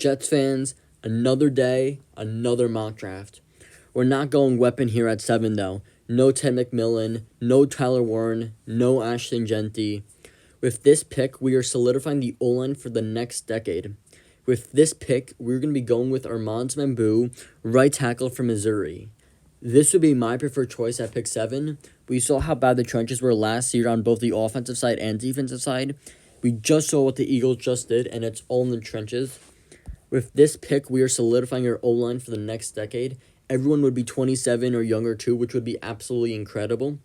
Jets fans, another day, another mock draft. We're not going weapon here at 7, though. No Ted McMillan, no Tyler Warren, no Ashton Genty. With this pick, we are solidifying the O-line for the next decade. With this pick, we're going to be going with Armand Mambu, right tackle from Missouri. This would be my preferred choice at pick 7. We saw how bad the trenches were last year on both the offensive side and defensive side. We just saw what the Eagles just did, and it's all in the trenches. With this pick, we are solidifying our O-line for the next decade. Everyone would be 27 or younger too, which would be absolutely incredible.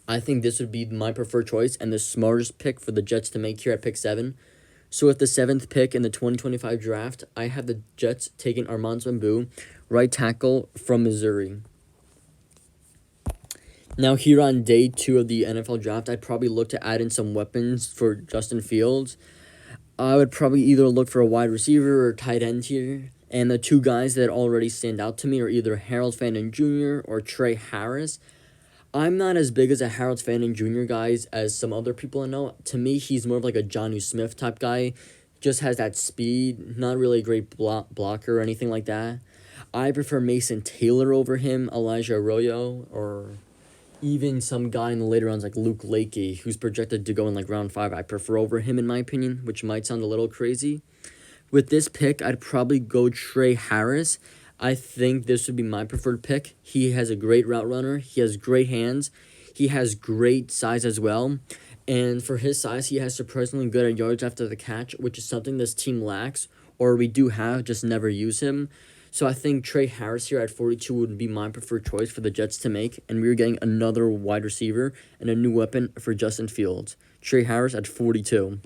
I think this would be my preferred choice and the smartest pick for the Jets to make here at pick 7. So with the 7th pick in the 2025 draft, I have the Jets taking Armand Mambu, right tackle from Missouri. Now here on day 2 of the NFL draft, I'd probably look to add in some weapons for Justin Fields. I would probably either look for a wide receiver or tight end here. And the two guys that already stand out to me are either Harold Fandon Jr. or Trey Harris. I'm not as big as a Harold Fandon Jr. guys as some other people I know. To me, he's more of like a Jonnu Smith type guy. Just has that speed, not really a great blocker or anything like that. I prefer Mason Taylor over him, Elijah Arroyo, or even some guy in the later rounds like Luke Lakey, who's projected to go in like round 5. I prefer over him in my opinion, which might sound a little crazy. With this pick, I'd probably go Trey Harris. I think this would be my preferred pick. He has a great route runner. He has great hands. He has great size as well. And for his size, he has surprisingly good at yards after the catch, which is something this team lacks, or we do have, just never use him. So I think Trey Harris here at 42 would be my preferred choice for the Jets to make, and we're getting another wide receiver and a new weapon for Justin Fields. Trey Harris at 42.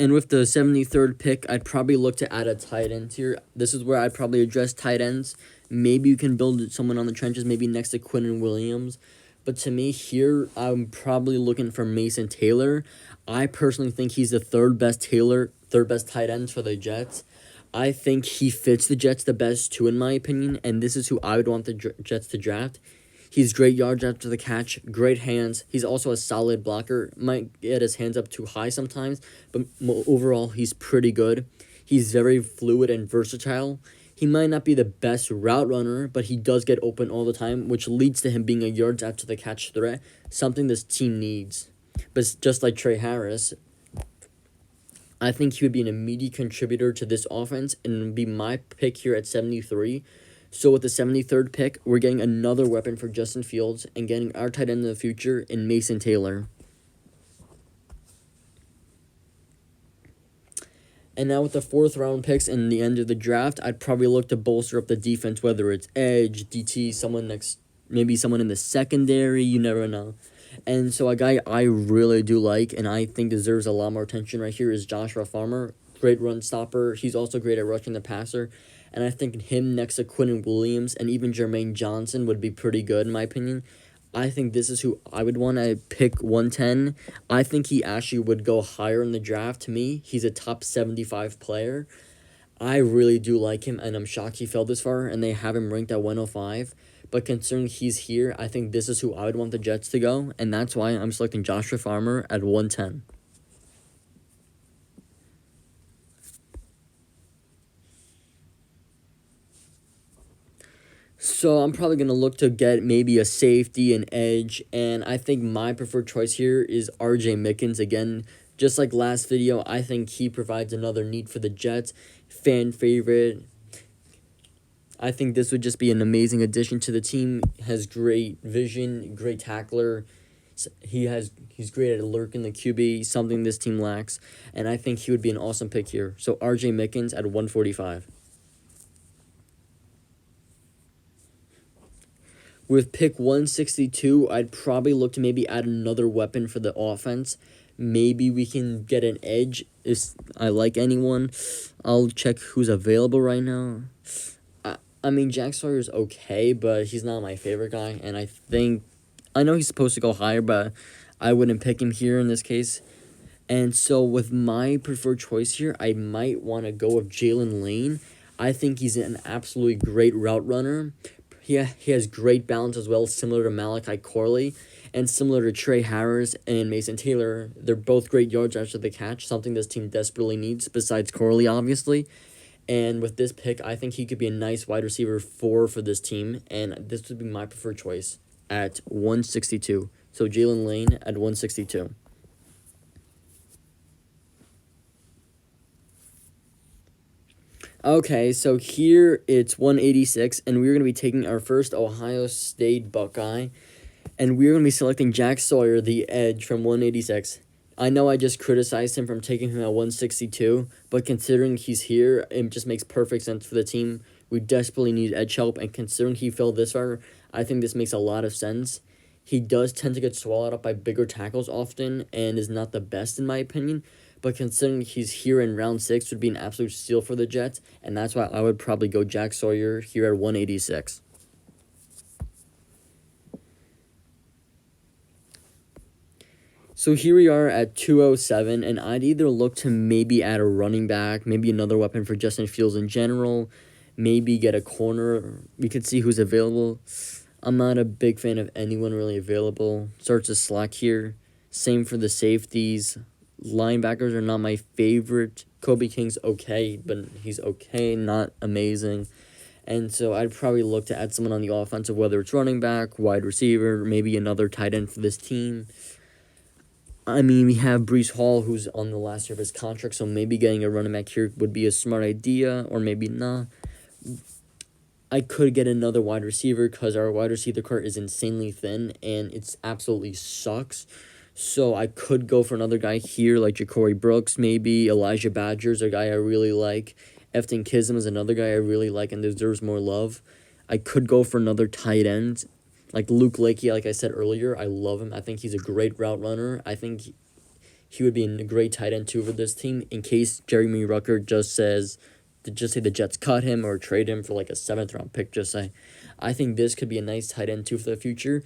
And with the 73rd pick, I'd probably look to add a tight end here. This is where I'd probably address tight ends. Maybe you can build someone on the trenches, maybe next to Quinnen Williams. But to me, here, I'm probably looking for Mason Taylor. I personally think he's the third best tight end for the Jets. I think he fits the Jets the best too, in my opinion, and this is who I would want the Jets to draft. He's great yards after the catch, great hands. He's also a solid blocker. Might get his hands up too high sometimes, but overall, he's pretty good. He's very fluid and versatile. He might not be the best route runner, but he does get open all the time, which leads to him being a yards after the catch threat, something this team needs. But just like Trey Harris, I think he would be an immediate contributor to this offense and would be my pick here at 73. So with the 73rd pick, we're getting another weapon for Justin Fields and getting our tight end of the future in Mason Taylor. And now with the 4th round picks and the end of the draft, I'd probably look to bolster up the defense, whether it's edge, DT, maybe someone in the secondary, you never know. And so a guy I really do like and I think deserves a lot more attention right here is Joshua Farmer. Great run stopper. He's also great at rushing the passer. And I think him next to Quinnen Williams and even Jermaine Johnson would be pretty good in my opinion. I think this is who I would want to pick 110. I think he actually would go higher in the draft to me. He's a top 75 player. I really do like him, and I'm shocked he fell this far, and they have him ranked at 105. But considering he's here, I think this is who I would want the Jets to go, and that's why I'm selecting Joshua Farmer at 110. So I'm probably going to look to get maybe a safety, an edge, and I think my preferred choice here is R.J. Mickens. Again, just like last video, I think he provides another need for the Jets. Fan favorite. I think this would just be an amazing addition to the team. Has great vision, great tackler. He's great at lurking the QB, something this team lacks, and I think he would be an awesome pick here. So R.J. Mickens at 145. With pick 162, I'd probably look to maybe add another weapon for the offense. Maybe we can get an edge if I like anyone. I'll check who's available right now. I mean, Jack Sawyer's okay, but he's not my favorite guy. And I know he's supposed to go higher, but I wouldn't pick him here in this case. And so with my preferred choice here, I might want to go with Jalen Lane. I think he's an absolutely great route runner. He has great balance as well, similar to Malachi Corley, and similar to Trey Harris and Mason Taylor. They're both great yards after the catch, something this team desperately needs, besides Corley, obviously. And with this pick, I think he could be a nice wide receiver for this team, and this would be my preferred choice at 162. So Jalen Lane at 162. Okay, so here it's 186, and we're going to be taking our first Ohio State Buckeye, and we're going to be selecting Jack Sawyer, the edge, from 186. I know I just criticized him from taking him at 162, but considering he's here, it just makes perfect sense for the team. We desperately need edge help, and considering he fell this far, I think this makes a lot of sense. He does tend to get swallowed up by bigger tackles often, and is not the best in my opinion, but considering he's here in round 6 would be an absolute steal for the Jets, and that's why I would probably go Jack Sawyer here at 186. So here we are at 207, and I'd either look to maybe add a running back, maybe another weapon for Justin Fields in general, maybe get a corner. We could see who's available. I'm not a big fan of anyone really available. Starts to slack here. Same for the safeties. Linebackers are not my favorite. Kobe King's okay, but he's okay, not amazing. And so I'd probably look to add someone on the offensive, whether it's running back, wide receiver, maybe another tight end for this team. I mean, we have Breece Hall, who's on the last year of his contract, so maybe getting a running back here would be a smart idea, or maybe not. I could get another wide receiver because our wide receiver core is insanely thin, and it absolutely sucks. So I could go for another guy here, like Ja'Cory Brooks, maybe. Elijah Badger's a guy I really like. Efton Kism is another guy I really like and deserves more love. I could go for another tight end, like Luke Lakey, like I said earlier. I love him. I think he's a great route runner. I think he would be a great tight end too for this team in case Jeremy Rucker just say the Jets cut him or trade him for like a 7th round pick, just say. I think this could be a nice tight end too for the future.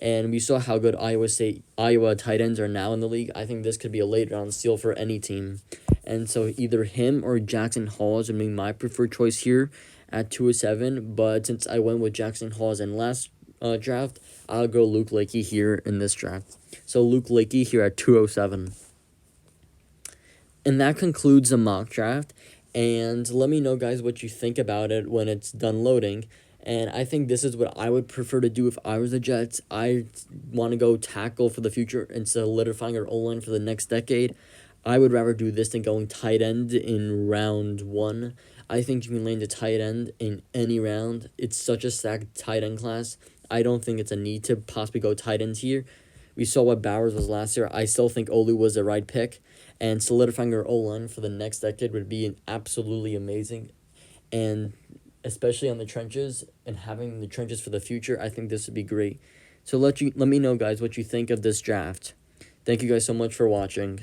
And we saw how good Iowa tight ends are now in the league. I think this could be a late round steal for any team. And so either him or Jackson Hall is going to be my preferred choice here at 207. But since I went with Jackson Hall in last draft, I'll go Luke Lakey here in this draft. So Luke Lakey here at 207. And that concludes the mock draft. And let me know, guys, what you think about it when it's done loading. And I think this is what I would prefer to do if I was the Jets. I want to go tackle for the future and solidifying our O-line for the next decade. I would rather do this than going tight end in round 1. I think you can land a tight end in any round. It's such a stacked tight end class. I don't think it's a need to possibly go tight ends here. We saw what Bowers was last year. I still think Olu was the right pick. And solidifying our O-line for the next decade would be absolutely amazing. And especially on the trenches and having the trenches for the future, I think this would be great. So let me know, guys, what you think of this draft. Thank you guys so much for watching.